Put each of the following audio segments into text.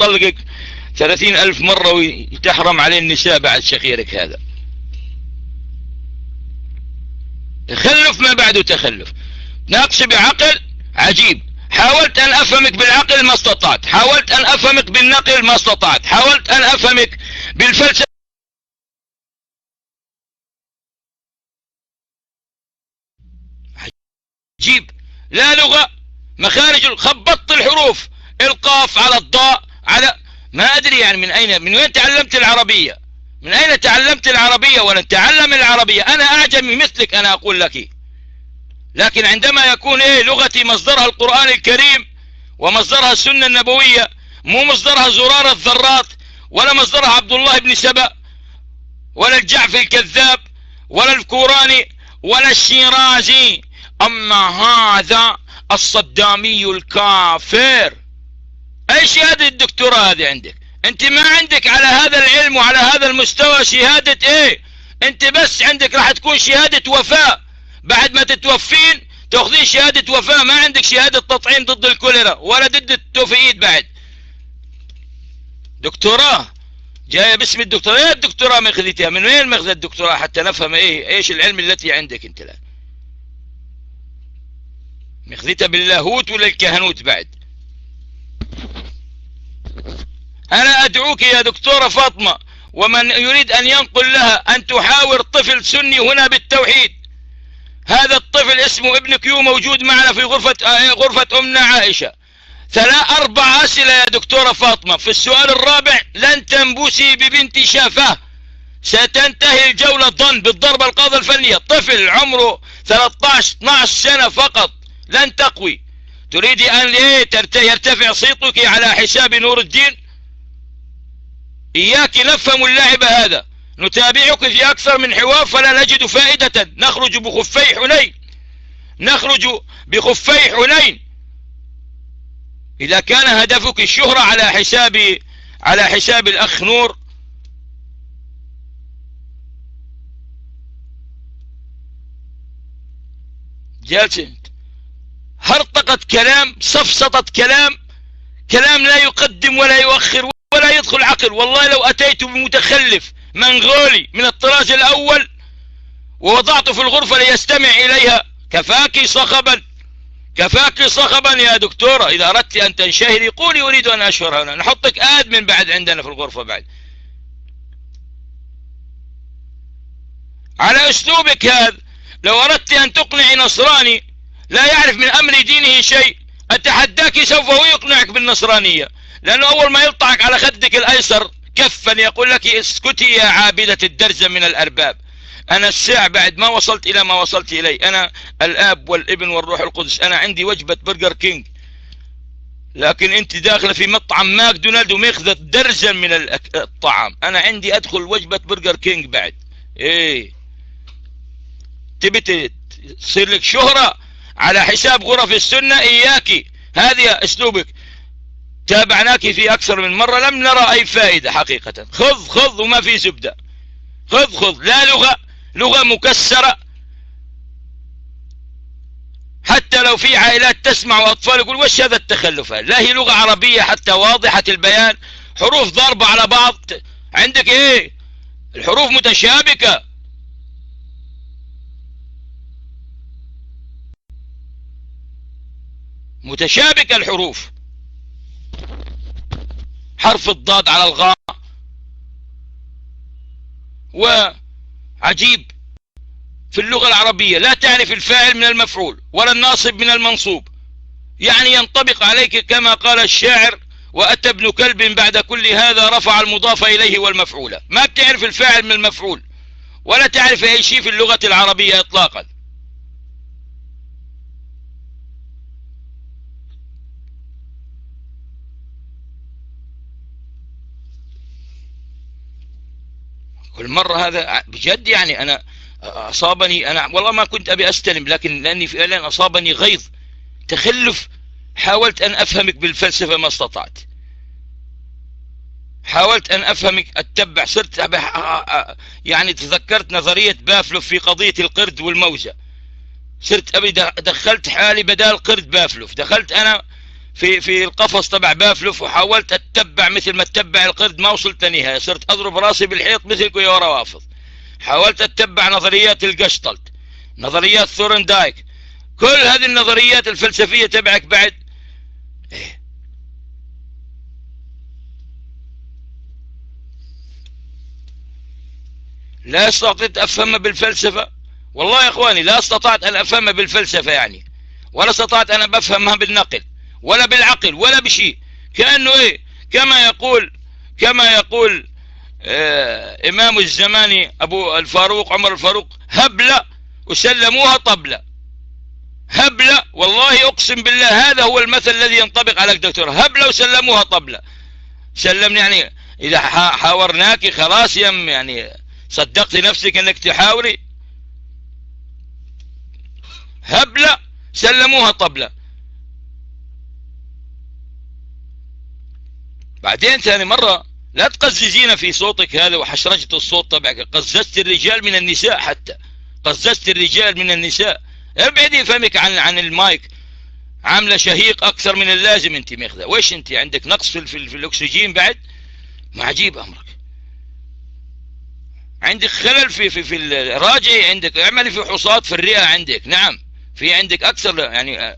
يطلقك 30,000 مرة وتحرم عليه النساء بعد شخيرك هذا. تخلف ما بعده تخلف. ناقص بعقل عجيب. حاولت أن أفهمك بالعقل ما استطعت، حاولت أن أفهمك بالنقل ما استطعت، حاولت أن أفهمك بالفلسفة. عجيب. لا لغة، مخارج، خبطت الحروف، القاف على الضاء على ما أدري يعني من وين تعلمت العربية؟ من أين تعلمت العربية؟ ولن تعلم العربية. أنا أعجمي مثلك أنا أقول لك. لكن عندما يكون لغتي مصدرها القرآن الكريم ومصدرها السنة النبوية، مو مصدرها زرار الذرات ولا مصدرها عبد الله بن سبأ ولا الجعفي الكذاب ولا الكوراني ولا الشيرازي، أما هذا الصدامي الكافر. أي شهادة الدكتوراه هذه عندك؟ أنت ما عندك على هذا العلم وعلى هذا المستوى شهادة أنت بس عندك راح تكون شهادة وفاة. بعد ما تتوفين تأخذين شهادة وفاة، ما عندك شهادة تطعيم ضد الكوليرا ولا ضد التوفيق. بعد دكتوراه جاية باسم الدكتوراه. ايه الدكتوراه ماخذتها؟ من وين ماخذ الدكتوراه حتى نفهم ايش العلم التي عندك انت الان؟ ماخذتها باللاهوت ولا الكهنوت بعد؟ انا ادعوك يا دكتورة فاطمة ومن يريد ان ينقل لها ان تحاور طفل سني هنا بالتوحيد. هذا الطفل اسمه ابن كيو موجود معنا في غرفة أمنا عائشة. 4 أسئلة يا دكتورة فاطمة. في السؤال الرابع لن تنبسي ببنت شافة، ستنتهي الجولة ضن بالضربة القاضية الفنية. طفل عمره 13-12 سنة فقط، لن تقوي. تريدي أن يرتفع صيتك على حساب نور الدين؟ إياك نفهم اللعب هذا. نتابعك في أكثر من حوار فلا نجد فائدة. نخرج بخفي حنين. إذا كان هدفك الشهرة على حساب الأخ نور، جالسة هرطقة كلام، صفصطة كلام لا يقدم ولا يؤخر ولا يدخل عقل. والله لو أتيت بمتخلف منغولي من الطراز الأول ووضعته في الغرفة ليستمع إليها كفاك صخبا يا دكتورة. إذا أردت أن تنشهري قولي أريد أن أشهر هنا، نحطك آدمن بعد عندنا في الغرفة بعد. على أسلوبك هذا لو أردت أن تقنعي نصراني لا يعرف من أمر دينه شيء، أتحداك سوف هو يقنعك بالنصرانية، لأنه أول ما يلطعك على خدك الأيسر كفا يقول لك اسكتي يا عابدة الدرزة من الأرباب. أنا الساعة بعد ما وصلت إلى ما وصلت إليه، أنا الآب والابن والروح القدس. أنا عندي وجبة برجر كينج، لكن أنت داخلة في مطعم ماكدونالد وماخذة درزا من الطعام. أنا عندي أدخل وجبة برجر كينج بعد. تبي تصير لك شهرة على حساب غرف السنة؟ إياكي، هذه أسلوبك. تابعناك في أكثر من مرة لم نرى أي فائدة حقيقة. خذ وما في زبدة. خذ لا لغة مكسرة. حتى لو في عائلات تسمع وأطفال يقول وش هذا التخلف؟ لا هي لغة عربية حتى واضحة البيان، حروف ضاربة على بعض. عندك الحروف متشابكة. متشابكة الحروف. حرف الضاد على الغاء. وعجيب في اللغة العربية لا تعرف الفاعل من المفعول ولا الناصب من المنصوب. يعني ينطبق عليك كما قال الشاعر وأتى ابن كلب بعد كل هذا رفع المضاف إليه والمفعول. ما بتعرف الفاعل من المفعول ولا تعرف أي شيء في اللغة العربية إطلاقا. كل مرة هذا بجد يعني أنا أصابني، أنا والله ما كنت أبي أستلم، لكن لأني فعلا أصابني غيظ تخلف. حاولت أن أفهمك بالفلسفة ما استطعت. حاولت أن أفهمك أتبع، صرت يعني تذكرت نظرية بافلوف في قضية القرد والموزة. صرت أبي دخلت حالي بدال قرد بافلوف، دخلت أنا في القفص تبع بافلوف، وحاولت اتبع مثل ما اتبع القرد، ما وصلت نهاية، صرت اضرب راسي بالحيط مثل كويا روافض. حاولت اتبع نظريات الجشتلت، نظريات ثورندايك، كل هذه النظريات الفلسفية تبعك بعد إيه؟ لا استطعت افهمها بالفلسفة، والله يا اخواني لا استطعت ان افهمها بالفلسفة يعني، ولا استطعت ان افهمها بالنقل ولا بالعقل ولا بشيء. كأنه ايه، كما يقول امام الزمان ابو الفاروق عمر الفاروق: هبلة وسلموها طبلة. هبلة، والله اقسم بالله هذا هو المثل الذي ينطبق على الدكتور، هبلة وسلموها طبلة. سلمني يعني اذا حاورناك خلاص يعني صدقت نفسك انك تحاوري. هبلة سلموها طبلة. بعدين ثاني مرة لا تقززين في صوتك هذا وحشرجة الصوت تبعك، قززت الرجال من النساء، حتى قززت الرجال من النساء. ابعدي فمك عن المايك، عاملة شهيق اكثر من اللازم انت ماخذة. ويش انت عندك نقص في الاكسجين بعد؟ ما عجيب امرك، عندك خلل في الراجعي، عندك اعملي فحوصات في الرئة عندك. نعم في عندك اكثر يعني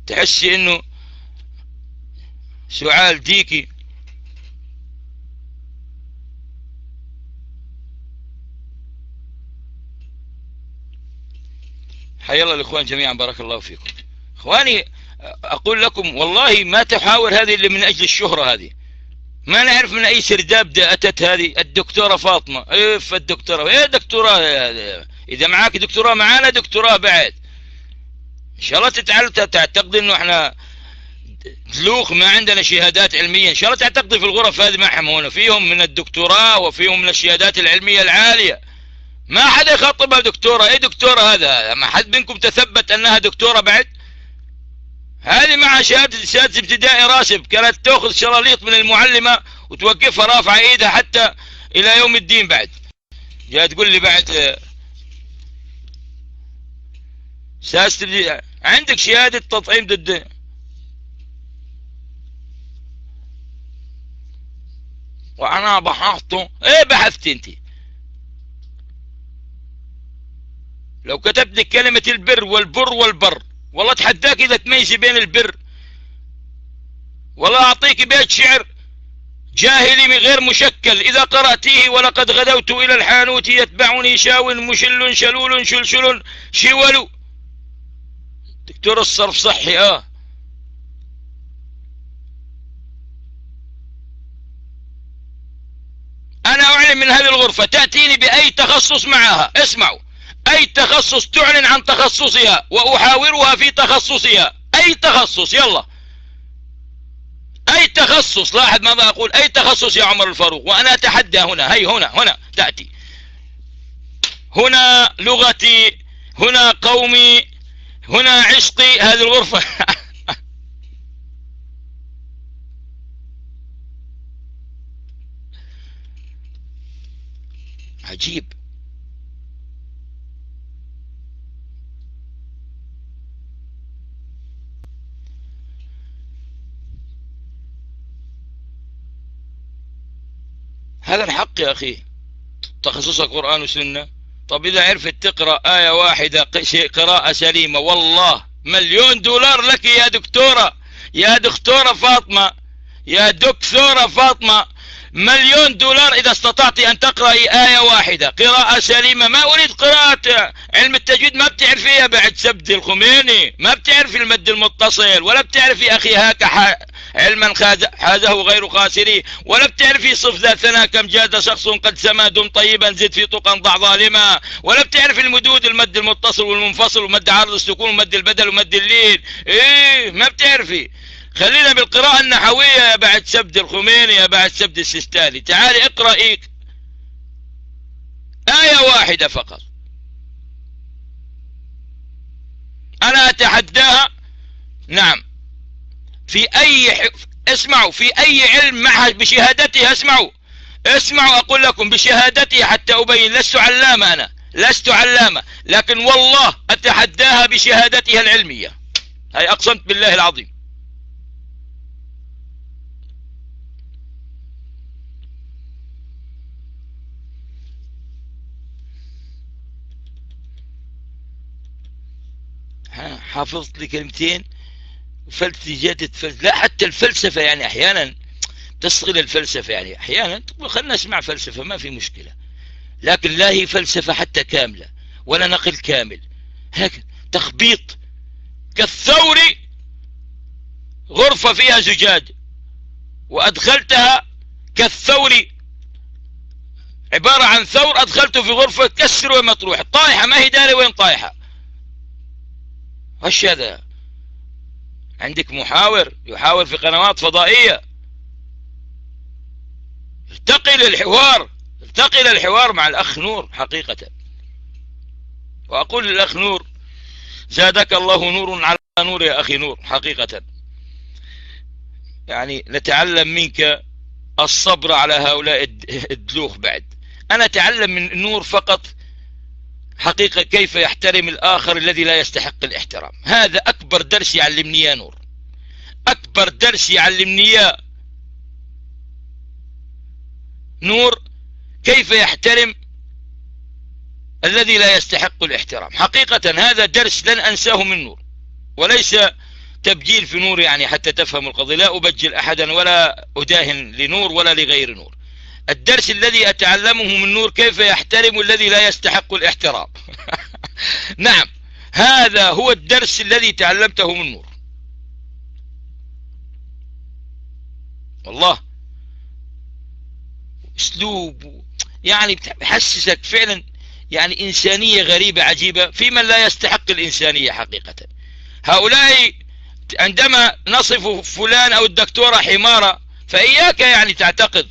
تحسي انه سعال ديكي. حيا الله الاخوان جميعا، بارك الله فيكم. اخواني اقول لكم والله ما تحاور هذه اللي من اجل الشهرة هذه. ما نعرف من اي سرداب اتت هذه الدكتورة فاطمة. اف الدكتورة، ايه دكتوراه؟ اذا معاك دكتوراه معانا دكتوراه بعد ان شاء الله. تعتقد انه احنا دلوخ ما عندنا شهادات علمية؟ ان شاء الله تعتقدي في الغرف هذه ما حمونا فيهم من الدكتوراه وفيهم من الشهادات العلمية العالية. ما حدا يخاطبها دكتورة. ايه دكتورة هذا؟ ما حد منكم تثبت انها دكتورة بعد؟ هذه مع شهادة ابتدائي راسب، كانت تأخذ شراليط من المعلمة وتوقفها رافعة ايدها حتى الى يوم الدين. بعد جاء تقول لي بعد عندك شهادة تطعيم ضد. وانا بحثته. ايه بحثت انت؟ لو كتبت لك كلمة البر والبر والبر والله اتحداك اذا تميزي بين البر. والله اعطيك بيت شعر جاهلي من غير مشكل اذا قرأتيه: ولقد غدوت الى الحانوت يتبعني شاو مشل شلول شلشل شول. دكتور الصرف صحي. انا اعلن من هذه الغرفة تأتيني باي تخصص معها. اسمعوا، اي تخصص تعلن عن تخصصها واحاورها في تخصصها. اي تخصص، يلا اي تخصص. لاحظ ماذا اقول، اي تخصص يا عمر الفاروق، وانا اتحدى هنا. هي هنا تأتي. هنا لغتي، هنا قومي، هنا عشقي. هذه الغرفة عجيب. هذا الحق يا أخي، تخصصك قرآن وسنة. طب إذا عرفت تقرأ آية واحدة قراءة سليمة، والله $1,000,000 لك يا دكتورة، يا دكتورة فاطمة، يا دكتورة فاطمة. $1,000,000 إذا استطعت أن تقرأي آية واحدة قراءة سليمة. ما أريد قراءة علم التجويد، ما بتعرفيها بعد سبت الخميني، ما بتعرفي المد المتصل، ولا بتعرفي أخي هاك علما حازه غير خاسري، ولا بتعرفي صف ذا ثنا كم جاد شخص قد سما دم طيبا زد في طقا ضع ظالما، ولا بتعرفي المدود المد المتصل والمنفصل ومد عرض السكون ومد البدل ومد اللين. ايه ما بتعرفي. خلينا بالقراءة النحوية يا بعد سبت الخميني، يا بعد سبت السيستاني. تعالي اقرأي آية واحدة فقط. أنا أتحداها. نعم في أي اسمعوا، في أي علم معها بشهادتها. اسمعوا أقول لكم بشهادتها حتى أبين. لست علامة، أنا لست علامة، لكن والله أتحداها بشهادتها العلمية. هاي أقسمت بالله العظيم. حافظت لي كلمتين لا حتى الفلسفة يعني أحيانا تصغر الفلسفة، يعني أحيانا تقول خلنا نسمع فلسفة ما في مشكلة، لكن لا هي فلسفة حتى كاملة ولا نقل كامل، هيك تخبيط كالثور، غرفة فيها زجاج وأدخلتها كالثور، عبارة عن ثور أدخلته في غرفة كسر ومطروح، طايحة ما هي داري وين طايحة. وش هذا؟ عندك محاور يحاور في قنوات فضائية، التقي للحوار مع الأخ نور حقيقة. وأقول للأخ نور زادك الله نور على نور يا أخي نور حقيقة، يعني نتعلم منك الصبر على هؤلاء الدلوخ. بعد أنا أتعلم من نور فقط حقيقة كيف يحترم الآخر الذي لا يستحق الاحترام. هذا أكبر درس يعلمني يا نور، أكبر درس يعلمني يا نور، كيف يحترم الذي لا يستحق الاحترام. حقيقة هذا درس لن أنساه من نور، وليس تبجيل في نور يعني حتى تفهم القضية، لا أبجل أحدا ولا أداهن لنور ولا لغير نور. الدرس الذي أتعلمه من نور كيف يحترم الذي لا يستحق الاحترام. نعم، هذا هو الدرس الذي تعلمته من نور والله. اسلوب يعني بحسسك فعلا يعني إنسانية غريبة عجيبة في من لا يستحق الإنسانية حقيقة. هؤلاء عندما نصف فلان أو الدكتورة حمارة، فإياك يعني تعتقد